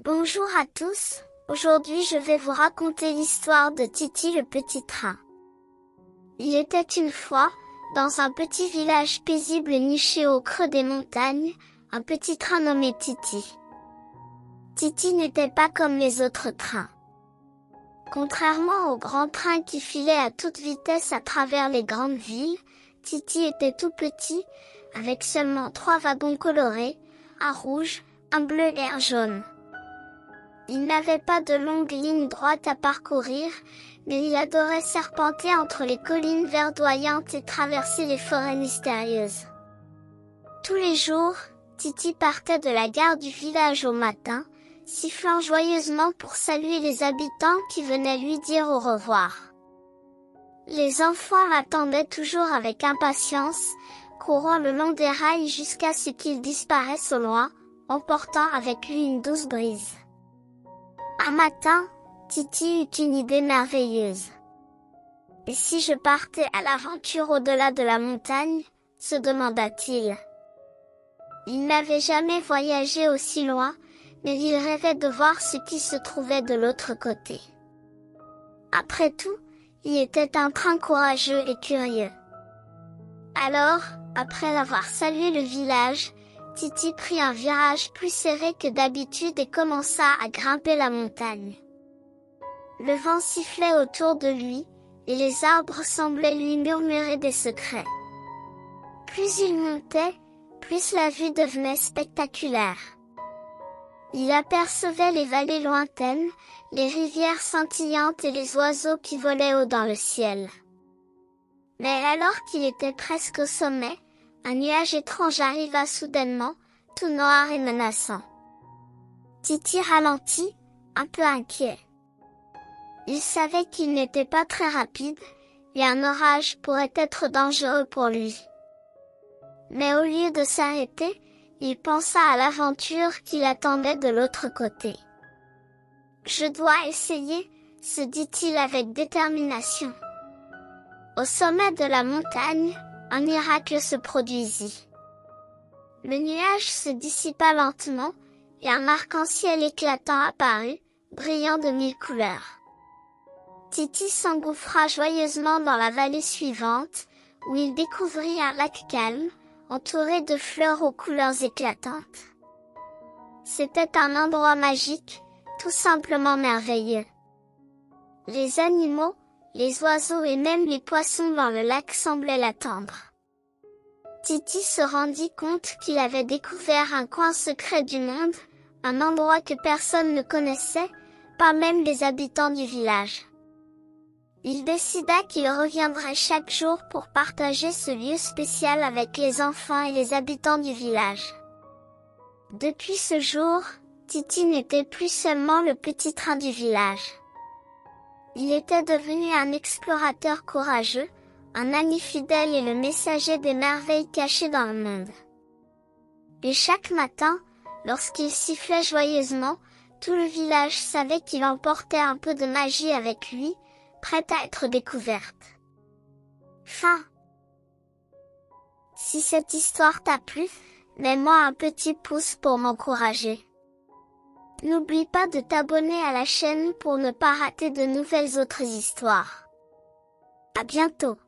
Bonjour à tous, aujourd'hui je vais vous raconter l'histoire de Titi le petit train. Il était une fois, dans un petit village paisible niché au creux des montagnes, un petit train nommé Titi. Titi n'était pas comme les autres trains. Contrairement aux grands trains qui filaient à toute vitesse à travers les grandes villes, Titi était tout petit, avec seulement 3 wagons colorés, un rouge, un bleu et un jaune. Il n'avait pas de longues lignes droites à parcourir, mais il adorait serpenter entre les collines verdoyantes et traverser les forêts mystérieuses. Tous les jours, Titi partait de la gare du village au matin, sifflant joyeusement pour saluer les habitants qui venaient lui dire au revoir. Les enfants l'attendaient toujours avec impatience, courant le long des rails jusqu'à ce qu'il disparaisse au loin, emportant avec lui une douce brise. Un matin, Titi eut une idée merveilleuse. « Et si je partais à l'aventure au-delà de la montagne ?» se demanda-t-il. Il n'avait jamais voyagé aussi loin, mais il rêvait de voir ce qui se trouvait de l'autre côté. Après tout, il était un train courageux et curieux. Alors, après avoir salué le village, Titi prit un virage plus serré que d'habitude et commença à grimper la montagne. Le vent sifflait autour de lui, et les arbres semblaient lui murmurer des secrets. Plus il montait, plus la vue devenait spectaculaire. Il apercevait les vallées lointaines, les rivières scintillantes et les oiseaux qui volaient haut dans le ciel. Mais alors qu'il était presque au sommet, un nuage étrange arriva soudainement, tout noir et menaçant. Titi ralentit, un peu inquiet. Il savait qu'il n'était pas très rapide, et un orage pourrait être dangereux pour lui. Mais au lieu de s'arrêter, il pensa à l'aventure qui l'attendait de l'autre côté. « Je dois essayer », se dit-il avec détermination. Au sommet de la montagne, un miracle se produisit. Le nuage se dissipa lentement, et un arc-en-ciel éclatant apparut, brillant de 1000 couleurs. Titi s'engouffra joyeusement dans la vallée suivante, où il découvrit un lac calme, entouré de fleurs aux couleurs éclatantes. C'était un endroit magique, tout simplement merveilleux. Les animaux, les oiseaux et même les poissons dans le lac semblaient l'attendre. Titi se rendit compte qu'il avait découvert un coin secret du monde, un endroit que personne ne connaissait, pas même les habitants du village. Il décida qu'il reviendrait chaque jour pour partager ce lieu spécial avec les enfants et les habitants du village. Depuis ce jour, Titi n'était plus seulement le petit train du village. Il était devenu un explorateur courageux, un ami fidèle et le messager des merveilles cachées dans le monde. Et chaque matin, lorsqu'il sifflait joyeusement, tout le village savait qu'il emportait un peu de magie avec lui, prête à être découverte. Fin. Si cette histoire t'a plu, mets-moi un petit pouce pour m'encourager. N'oublie pas de t'abonner à la chaîne pour ne pas rater de nouvelles autres histoires. À bientôt.